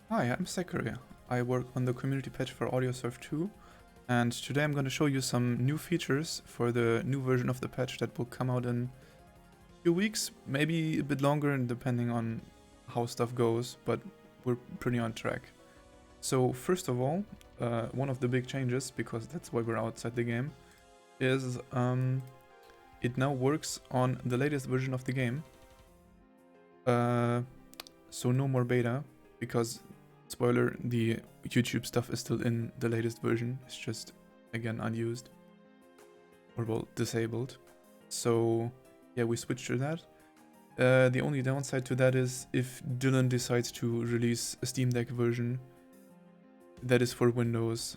Hi, I'm Sekoree. I work on the community page for Audiosurf 2, and today I'm going to show you some new features for the new version of the patch that will come out in a few weeks, maybe a bit longer, depending on how stuff goes, but we're pretty on track. So first of all, one of the big changes, because that's why we're outside the game, is it now works on the latest version of the game. So no more beta, because spoiler, the YouTube stuff is still in the latest version. It's just, again, unused. Or, well, disabled. So, yeah, we switched to that. The only downside to that is if Dylan decides to release a Steam Deck version that is for Windows,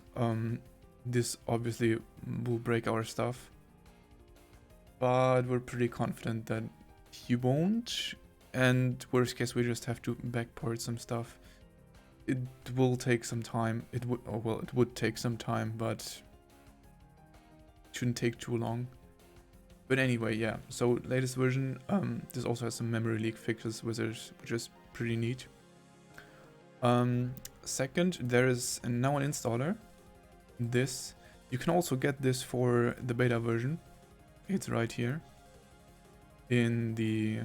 this obviously will break our stuff. But we're pretty confident that he won't. And worst case, we just have to backport some stuff. It will take some time. It would take some time, but it shouldn't take too long. But anyway, yeah. So latest version. This also has some memory leak fixes, which is pretty neat. Second, there is now an installer. This you can also get this for the beta version. It's right here in the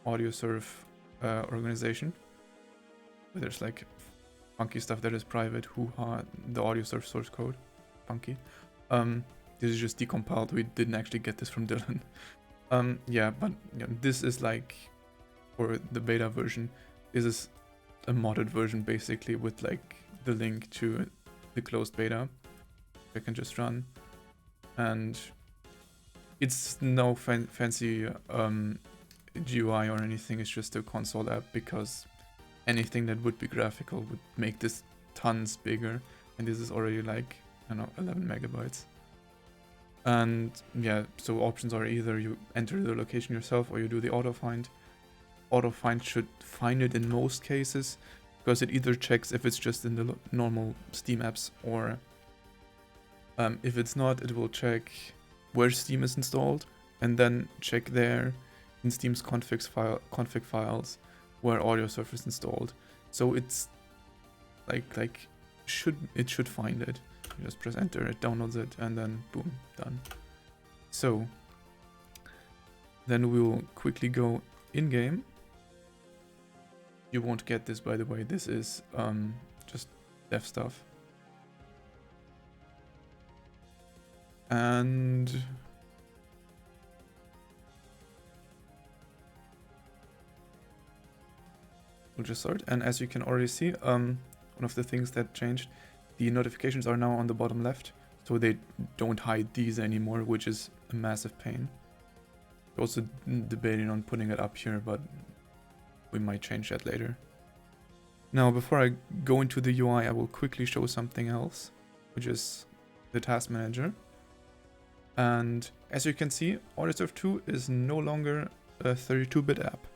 Audiosurf organization. There's like funky stuff that is private. The Audiosurf source code, funky. This is just decompiled. We didn't actually get this from Dylan. Yeah, but this is like for the beta version. This is a modded version basically with like the link to the closed beta. I can just run, and it's no fancy GUI or anything. It's just a console app, because anything that would be graphical would make this tons bigger, and this is already like, I don't know, 11 megabytes. And yeah, so options are either you enter the location yourself or you do the auto find. Auto find should find it in most cases, because it either checks if it's just in the normal Steam apps, or if it's not, it will check where Steam is installed and then check there in Steam's config files where Audiosurf is installed. So it's like it should find it. You just press enter, it downloads it, and then boom, done. So then we'll quickly go in game. You won't get this, by the way. This is just dev stuff. And we'll just start. And as you can already see, one of the things that changed, the notifications are now on the bottom left, so they don't hide these anymore, which is a massive pain. We're also debating on putting it up here, but we might change that later. Now, before I go into the UI, I will quickly show something else, which is the task manager. And as you can see, Audiosurf 2 is no longer a 32-bit app.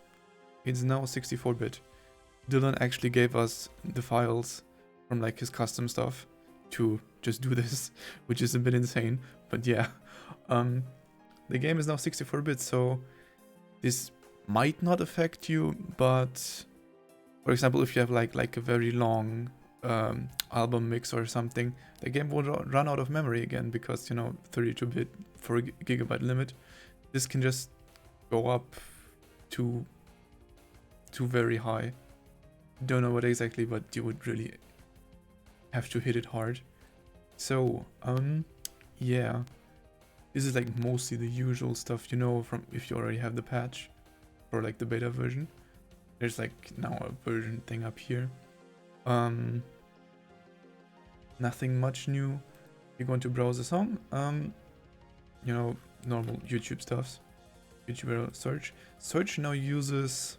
It's now 64-bit. Dylan actually gave us the files from like his custom stuff to just do this, which is a bit insane, but yeah. The game is now 64-bit, so this might not affect you, but for example, if you have like a very long album mix or something, the game will run out of memory again, because 32-bit 4 gigabyte limit. This can just go up to very high. Don't know what exactly, but you would really have to hit it hard. So yeah, this is like mostly the usual stuff from if you already have the patch or like the beta version. There's like now a version thing up here. Nothing much new. You're going to browse a song, normal YouTube stuffs. YouTube search. Search now uses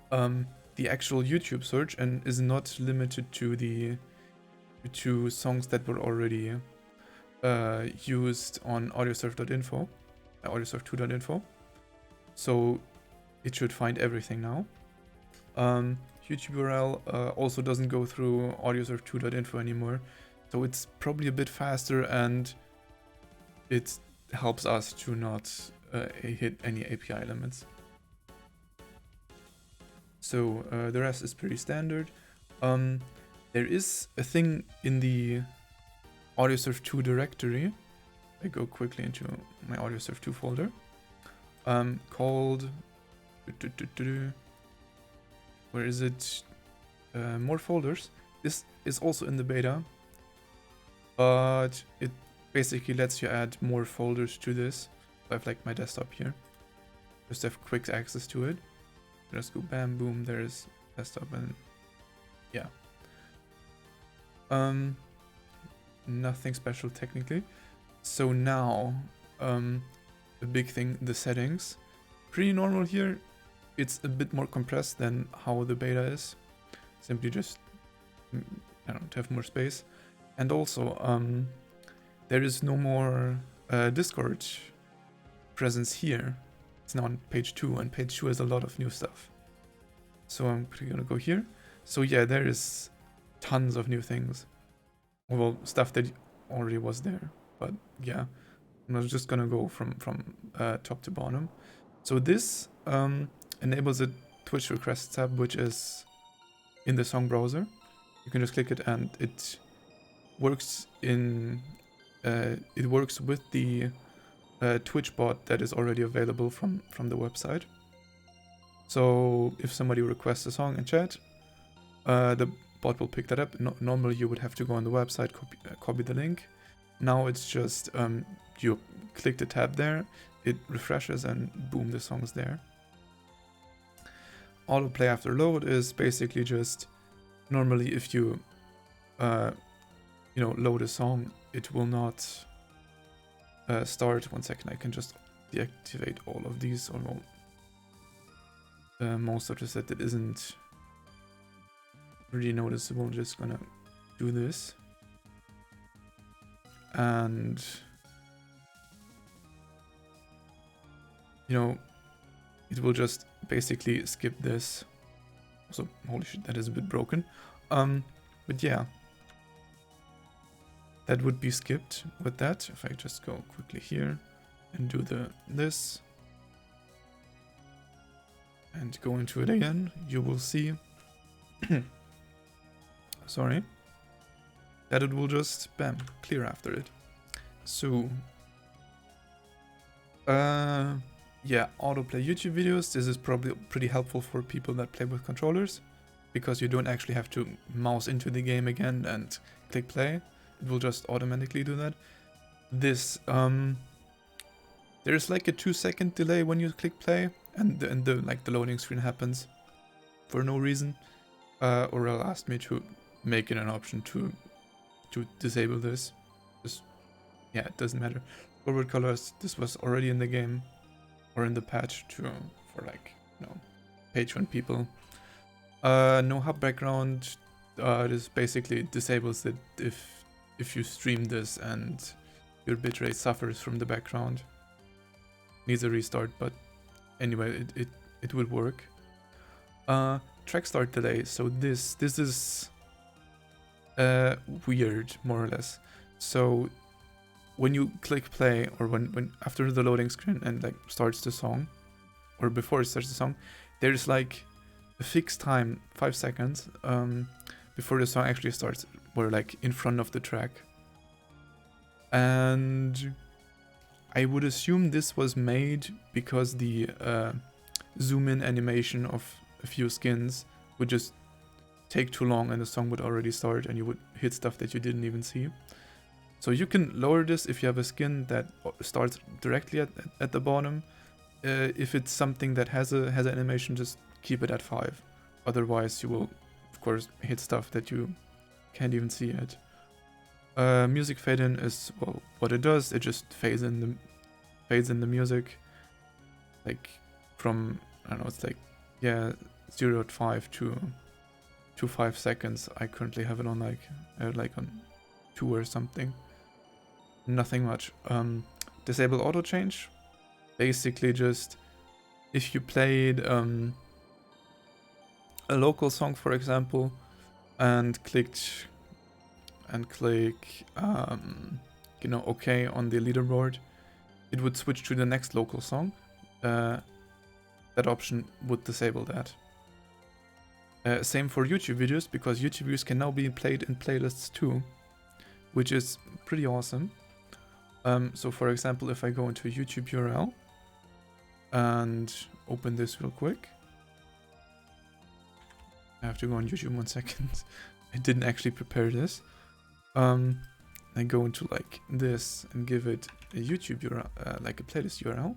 the actual YouTube search and is not limited to songs that were already used on audiosurf.info, audiosurf2.info. So it should find everything now. YouTube URL also doesn't go through audiosurf2.info anymore, so it's probably a bit faster, and it helps us to not hit any API limits. So the rest is pretty standard. There is a thing in the Audiosurf 2 directory. I go quickly into my Audiosurf 2 folder. Called... Where is it? More folders. This is also in the beta, but it basically lets you add more folders to this. I have like my desktop here. Just have quick access to it. Just go bam, boom, there's desktop and yeah. Nothing special technically. So now, a big thing, the settings. Pretty normal here. It's a bit more compressed than how the beta is. Simply just, I don't know, to have more space. And also, there is no more Discord presence here. It's now on page 2, and page 2 has a lot of new stuff. So I'm gonna go here. So yeah, there is tons of new things. Well, stuff that already was there, but yeah, I'm just gonna go from top to bottom. So this enables a Twitch request tab, which is in the song browser. You can just click it, and it works in it works with the Twitch bot that is already available from the website. So if somebody requests a song in chat, the bot will pick that up. Normally you would have to go on the website, copy the link. Now it's just you click the tab there, it refreshes, and boom, the song's there. Autoplay after load is basically just, normally if you load a song, it will not start. 1 second, I can just deactivate all of these, or most of the set that isn't really noticeable. Just gonna do this, and it will just basically skip this. So holy shit, that is a bit broken. But yeah, that would be skipped with that. If I just go quickly here and do this and go into it again, you will see sorry, that it will just bam, clear after it. So yeah, autoplay YouTube videos. This is probably pretty helpful for people that play with controllers, because you don't actually have to mouse into the game again and click play. It will just automatically do that. This there's like a 2-second delay when you click play, and the loading screen happens for no reason. Aurel asked me to make it an option to disable this. Just, yeah, it doesn't matter. Forward colors, this was already in the game or in the patch for like, page 1 people. No hub background. This basically disables it if you stream this and your bitrate suffers from the background. Needs a restart, but anyway, it will work. Track start delay. So this is weird, more or less. So when you click play, or when after the loading screen and like starts the song, or before it starts the song, there's like a fixed time, 5 seconds, before the song actually starts. We're like in front of the track. And I would assume this was made because the zoom in animation of a few skins would just take too long, and the song would already start, and you would hit stuff that you didn't even see. So you can lower this if you have a skin that starts directly at the bottom. If it's something that has an animation, just keep it at 5. Otherwise you will, of course, hit stuff that you can't even see yet. Music fade in is, well, what it does. It just fades in the music, like from, I don't know, it's like, yeah, 0.5 to 5 seconds. I currently have it on like on 2 or something. Nothing much. Disable auto change. Basically just, if you played a local song, for example, and click OK on the leaderboard, it would switch to the next local song. That option would disable that. Same for YouTube videos, because YouTube videos can now be played in playlists too, which is pretty awesome. So for example, if I go into a YouTube URL and open this real quick. I have to go on YouTube 1 second. I didn't actually prepare this. I go into like this and give it a YouTube URL, like a playlist URL.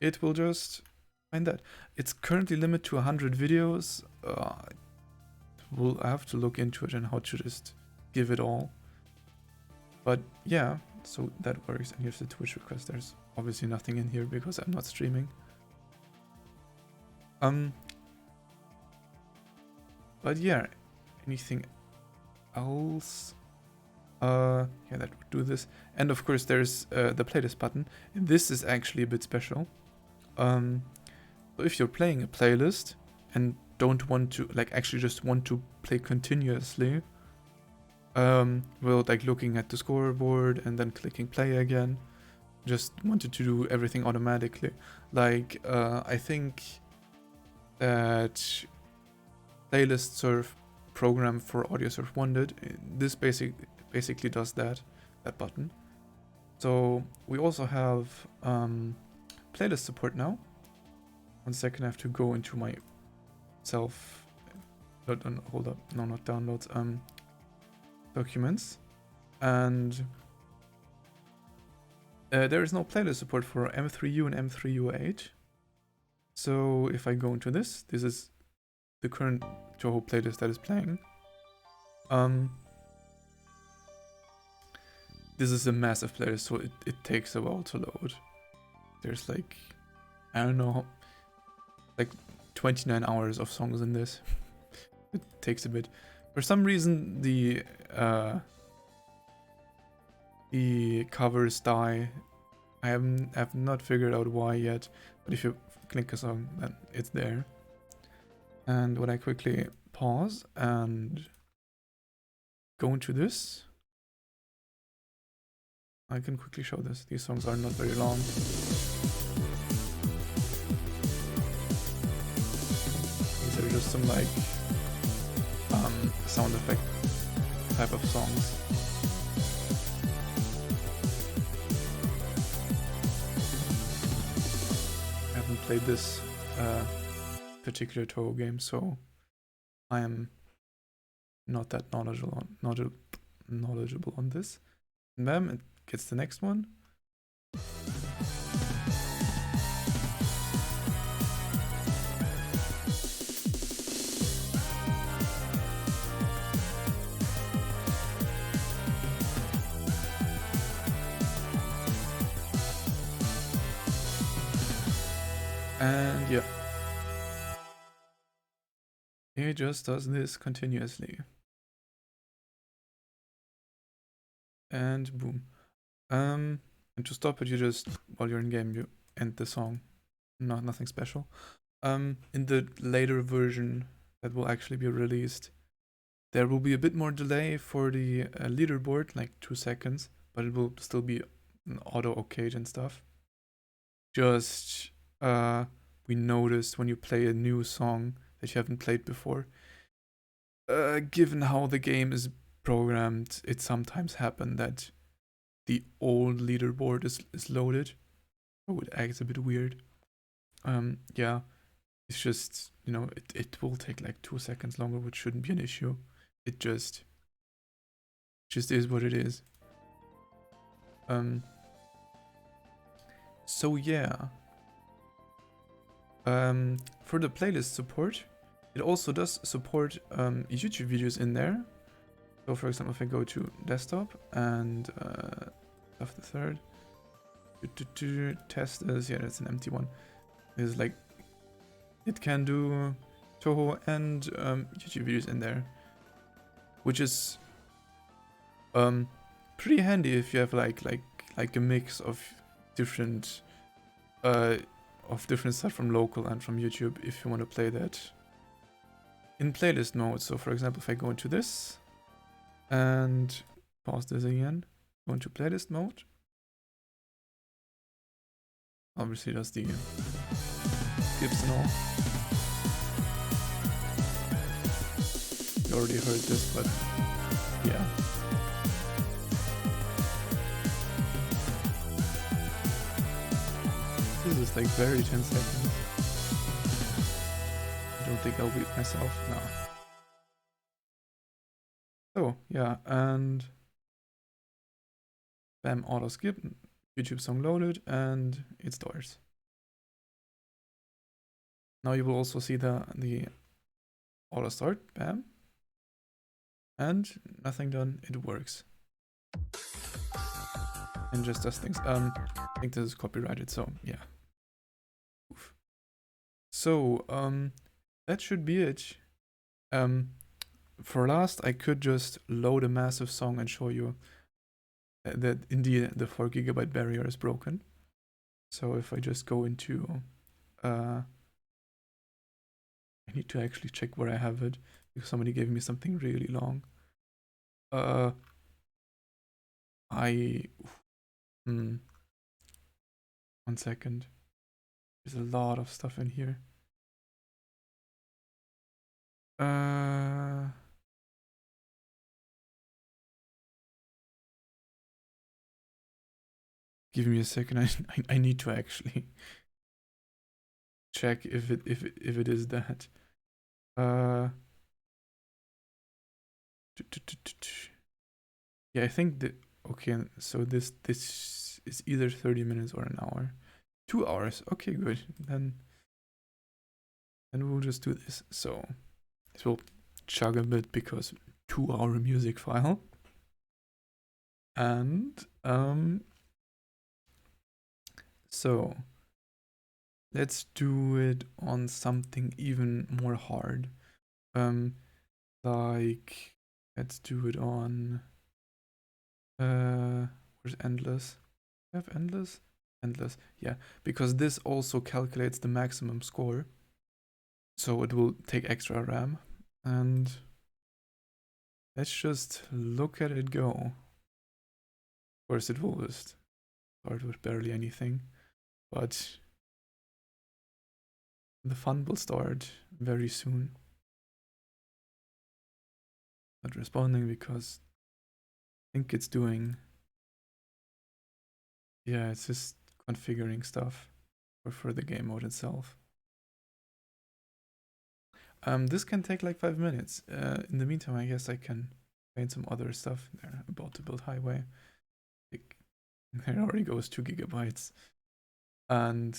It will just find that. It's currently limited to 100 videos. We'll have to look into it and how to just give it all. But yeah, so that works. And here's the Twitch request. There's obviously nothing in here because I'm not streaming. But yeah, anything else? Yeah, that would do this. And of course there's the playlist button. And this is actually a bit special. So if you're playing a playlist and don't want to, like actually just want to play continuously, well, like looking at the scoreboard and then clicking play again, just wanted to do everything automatically. Like, I think that Audiosurf program for Audiosurf wanted, this basically does that button. So we also have playlist support now. 1 second, I have to go into my hold up, no, not downloads, documents, and there is no playlist support for M3U and M3U8. So if I go into this is the current Toho playlist that is playing. This is a massive playlist, so it takes a while to load. There's like, I don't know, like 29 hours of songs in this. It takes a bit. For some reason, the covers die. I have not figured out why yet, but if you click a song, then it's there. And when I quickly pause and go into this, I can quickly show this. These songs are not very long. These are just some like sound effect type of songs. I haven't played this particular Toho game, so I am not that knowledgeable on this. And then it gets the next one. And yeah, it just does this continuously. And boom. And to stop it, you just, while you're in game, you end the song. Nothing special. In the later version that will actually be released, there will be a bit more delay for the leaderboard, like 2 seconds, but it will still be an auto occasion and stuff. Just we noticed when you play a new song that you haven't played before, given how the game is programmed, it sometimes happens that the old leaderboard is loaded. Oh, it acts a bit weird. Yeah, it's just, you know, it will take like 2 seconds longer, which shouldn't be an issue. It just is what it is. So yeah. For the playlist support, it also does support YouTube videos in there. So for example, if I go to desktop and of the third, test is, yeah, that's an empty one. It's like, it can do Toho and YouTube videos in there, which is pretty handy if you have like a mix of different stuff from local and from YouTube, if you want to play that in playlist mode. So for example, if I go into this and pause this again, go into playlist mode, obviously that's the skips and all. you already heard this, but yeah. This is like very 10 seconds. I don't think I'll beat myself. No. So yeah, and bam, auto skip, YouTube song loaded, and it starts. Now you will also see the auto start, bam, and nothing done, it works. And just does things. I think this is copyrighted, so yeah. Oof. So that should be it. For last, I could just load a massive song and show you that indeed the 4 GB barrier is broken. So if I just go into I need to actually check where I have it because somebody gave me something really long. One second. There's a lot of stuff in here. Give me a second. I need to actually check if it is that. Yeah, I think that. Okay, so this is either 30 minutes or an hour. 2 hours. Okay, good. Then we'll just do this. So this will chug a bit because 2-hour music file. And so let's do it on something even more hard. Like let's do it on where's endless? I have endless? Endless, yeah, because this also calculates the maximum score. So it will take extra RAM. And let's just look at it go. Of course it will just start with barely anything, but the fun will start very soon. Not responding because I think it's doing, yeah, it's just configuring stuff for the game mode itself. This can take like 5 minutes. In the meantime, I guess I can paint some other stuff. They're about to build highway. There already goes 2 GB. And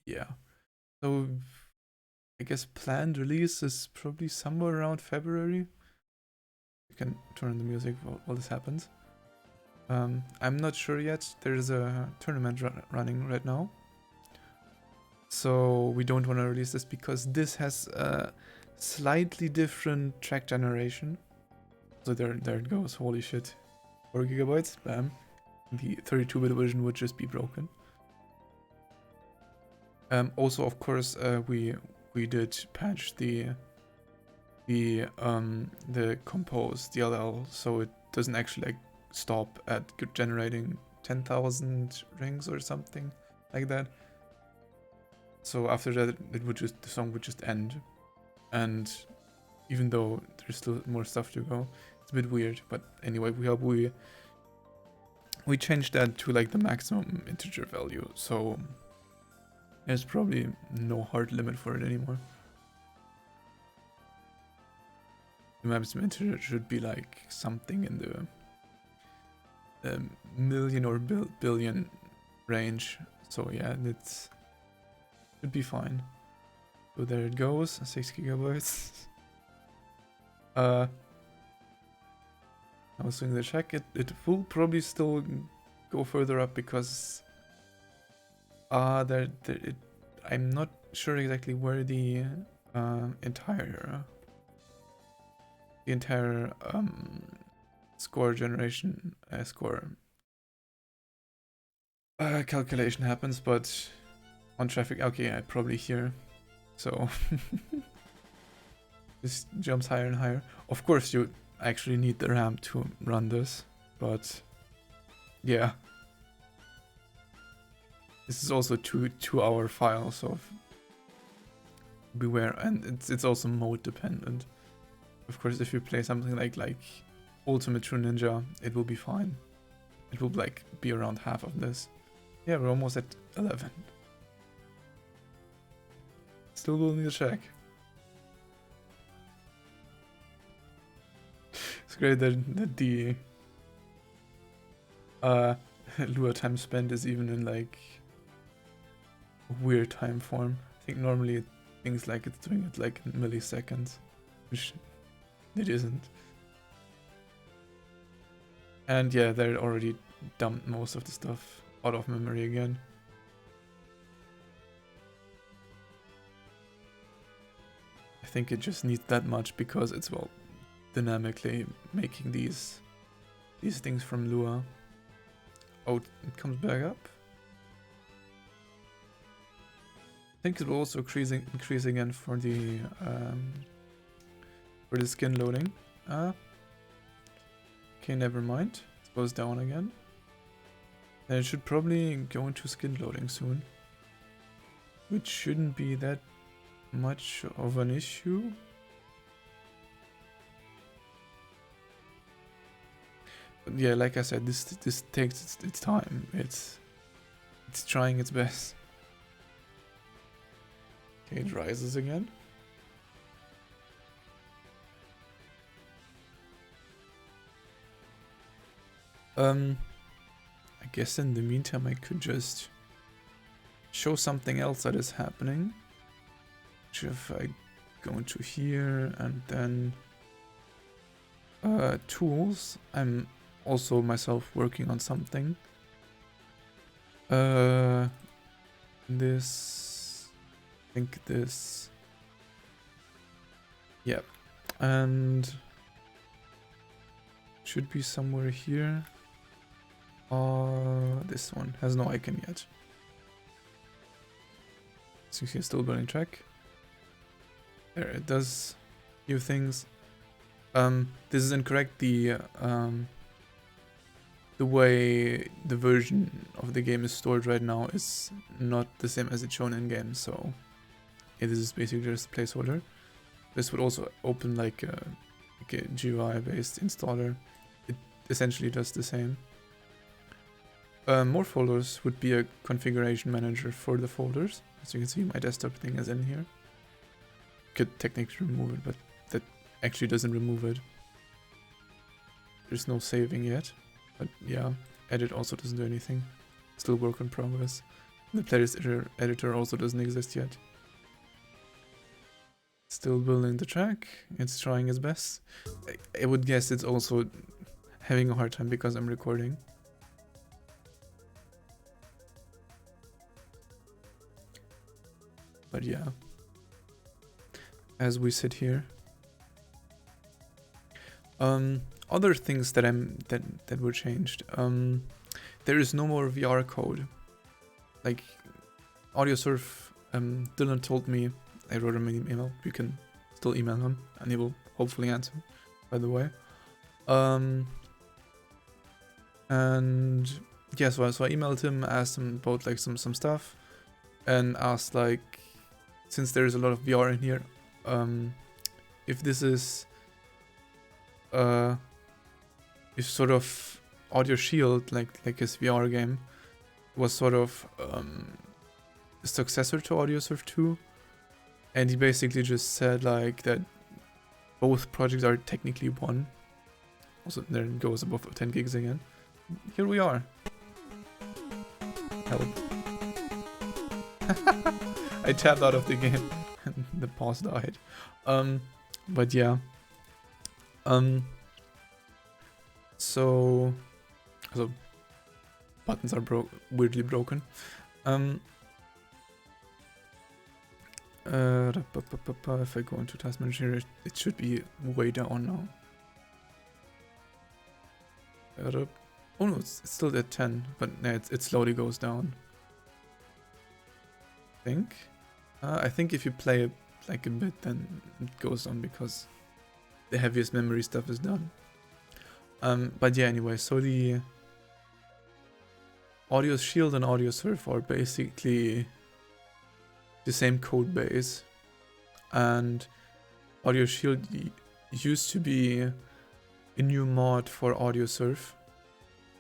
yeah, so I guess planned release is probably somewhere around February. You can turn on the music while this happens. I'm not sure yet. There's a tournament running right now. So we don't want to release this because this has a slightly different track generation. So there it goes. Holy shit. 4 GB, bam. The 32-bit version would just be broken. Also, of course, we did patch the compose DLL, so it doesn't actually like stop at generating 10,000 rings or something like that. So after that, the song would just end. And even though there's still more stuff to go, it's a bit weird. But anyway, we hope we changed that to like the maximum integer value. So there's probably no hard limit for it anymore. The maximum integer should be like something in the million or billion range. So yeah, it's should be fine. So there it goes, 6 GB. I was doing the check. It will probably still go further up because I'm not sure exactly where the entire score generation calculation happens, but on traffic, okay, yeah, probably here. So this jumps higher and higher. Of course, you actually need the RAM to run this, but yeah. This is also a 2-hour file, so beware, and it's also mode dependent. Of course, if you play something like Ultimate True Ninja, it will be fine. It will like be around half of this. Yeah, we're almost at 11. Still will need to check. It's great that the Lua time spent is even in like a weird time form. I think normally things like it's doing it like in milliseconds, which it isn't. And yeah, they already dumped most of the stuff out of memory again. I think it just needs that much because it's, well, dynamically making these things from Lua. Oh, it comes back up. I think it will also increase again for the skin loading. Okay, never mind. It goes down again. And it should probably go into skin loading soon, which shouldn't be that much of an issue. But yeah, like I said, this takes its time. It's trying its best. Okay, it rises again. I guess in the meantime I could just show something else that is happening. Which if I go into here and then tools, I'm also myself working on something. This, I think this, yeah, and should be somewhere here. This one has no icon yet. So you see, still building track. There, it does new things. This is incorrect. The way the version of the game is stored right now is not the same as it's shown in game, so it is basically just a placeholder. This would also open like a GUI based installer. It essentially does the same. More folders would be a configuration manager for the folders. As you can see, my desktop thing is in here. Could technically remove it, but that actually doesn't remove it. There's no saving yet, but yeah, edit also doesn't do anything. Still work in progress. The playlist editor also doesn't exist yet. Still building the track. It's trying its best. I would guess it's also having a hard time because I'm recording. But yeah, as we sit here, other things that were changed. There is no more VR code. Like Audiosurf, Dylan told me. I wrote him an email. You can still email him, and he will hopefully answer. By the way, and yeah, so I emailed him, asked him about like some stuff, and asked like, since there is a lot of VR in here, if this is if sort of Audio Shield, like his VR game, was sort of a successor to Audiosurf 2, and he basically just said like that both projects are technically one. Also, there it goes above 10 gigs again. Here we are. Help. I tapped out of the game and the pause died. But yeah. So buttons are weirdly broken. If I go into task manager, it should be way down now. Oh no, it's still at 10, but it slowly goes down. I think if you play it like a bit, then it goes on because the heaviest memory stuff is done. But yeah, anyway, so the Audio Shield and Audiosurf are basically the same code base, and Audio Shield used to be a new mod for Audiosurf,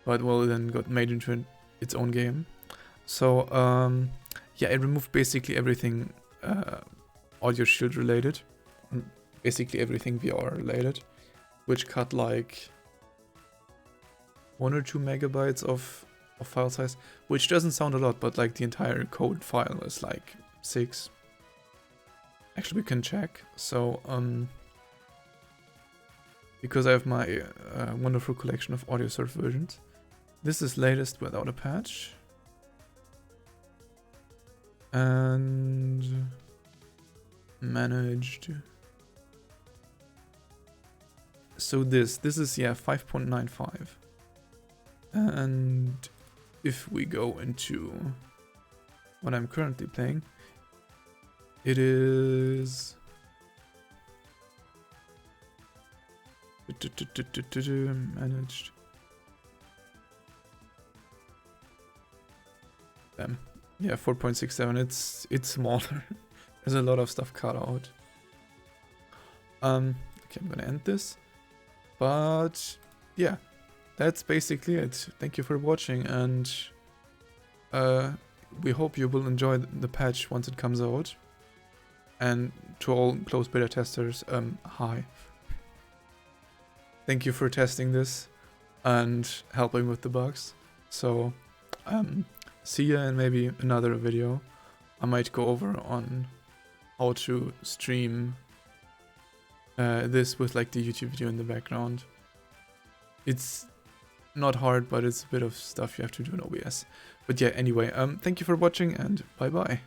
but well, then got made into its own game. So yeah, it removed basically everything Audio Shield related, basically everything VR related, which cut like 1 or 2 megabytes of file size, which doesn't sound a lot, but like the entire code file is like 6. Actually, we can check. So because I have my wonderful collection of Audiosurf versions, this is latest without a patch. And managed. So this is, yeah, 5.95. And if we go into what I'm currently playing, it is managed. Yeah, 4.67. It's smaller. There's a lot of stuff cut out. Okay, I'm gonna end this. But yeah, that's basically it. Thank you for watching, and we hope you will enjoy the patch once it comes out. And to all closed beta testers, hi. Thank you for testing this and helping with the bugs. So see ya in maybe another video. I might go over on how to stream this with like the YouTube video in the background. It's not hard, but it's a bit of stuff you have to do in OBS. But yeah, anyway, thank you for watching, and bye bye.